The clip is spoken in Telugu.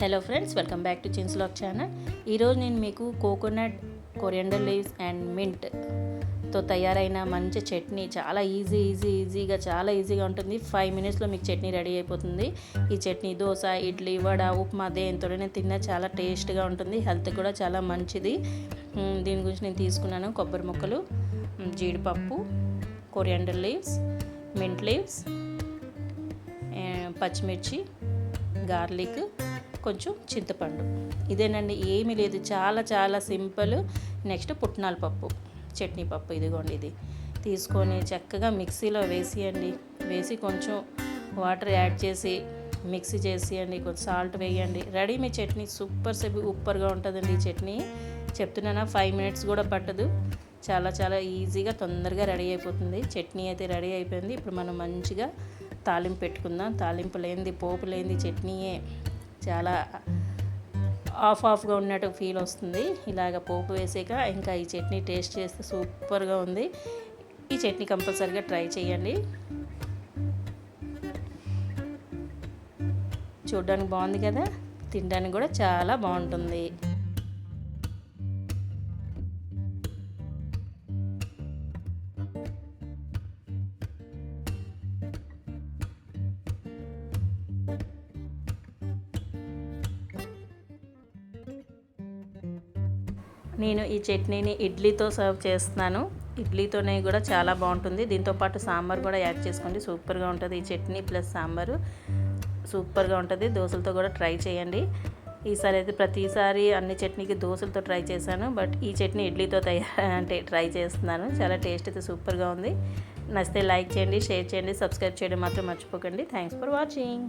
Hello friends, welcome back to chins vlog channel. ఈరోజు నేను మీకు కోకోనట్, కొరియండర్ లీవ్స్ అండ్ మింట్తో తయారైన మంచి చట్నీ చాలా ఈజీగా ఉంటుంది. 5 మినిట్స్లో మీకు చట్నీ రెడీ అయిపోతుంది. ఈ చట్నీ దోశ, ఇడ్లీ, వడ, ఉప్మా దేనితోనే తిన్నా చాలా టేస్ట్గా ఉంటుంది. హెల్త్ కూడా చాలా మంచిది. దీని గురించి నేను తీసుకున్నాను కొబ్బరి ముక్కలు, జీడిపప్పు, కొరియండర్ లీవ్స్, మింట్ లీవ్స్, పచ్చిమిర్చి, గార్లిక్, కొంచెం చింతపండు. ఇదేనండి, ఏమీ లేదు, చాలా సింపుల్. నెక్స్ట్ పుట్నాల పప్పు, చట్నీ పప్పు, ఇదిగోండి. ఇది తీసుకొని చక్కగా మిక్సీలో వేసి కొంచెం వాటర్ యాడ్ చేసి మిక్సీ చేసేయండి. కొంచెం సాల్ట్ వేయండి. రెడీ మీ చట్నీ. సూపర్గా ఉంటుందండి ఈ చట్నీ. చెప్తున్నానా, 5 మినిట్స్ కూడా పట్టదు. చాలా ఈజీగా తొందరగా రెడీ అయిపోతుంది. చట్నీ అయితే రెడీ అయిపోయింది. ఇప్పుడు మనం మంచిగా తాలింపు పెట్టుకుందాం. తాలింపు లేనిది, పోపు లేనిది చట్నీయే చాలా ఆఫ్గా ఉన్నట్టు ఫీల్ వస్తుంది. ఇలాగ పోపు వేసాక ఇంకా ఈ చట్నీ టేస్ట్ చేస్తే సూపర్గా ఉంది. ఈ చట్నీ కంపల్సరీగా ట్రై చేయండి. చూడడానికి బాగుంది కదా, తినడానికి కూడా చాలా బాగుంటుంది. నేను ఈ చట్నీని ఇడ్లీతో సర్వ్ చేస్తున్నాను. ఇడ్లీతోనే కూడా చాలా బాగుంటుంది. దీంతోపాటు సాంబార్ కూడా యాడ్ చేసుకోండి. సూపర్గా ఉంటుంది. ఈ చట్నీ ప్లస్ సాంబారు సూపర్గా ఉంటుంది. దోశలతో కూడా ట్రై చేయండి. ఈసారి అయితే ప్రతిసారి అన్ని చట్నీకి దోశలతో ట్రై చేశాను, బట్ ఈ చట్నీ ఇడ్లీతో ట్రై చేస్తున్నాను. చాలా టేస్ట్ అయితే సూపర్గా ఉంది. నచ్చితే లైక్ చేయండి, షేర్ చేయండి, సబ్స్క్రైబ్ చేయడం మాత్రం మర్చిపోకండి. Thanks for watching.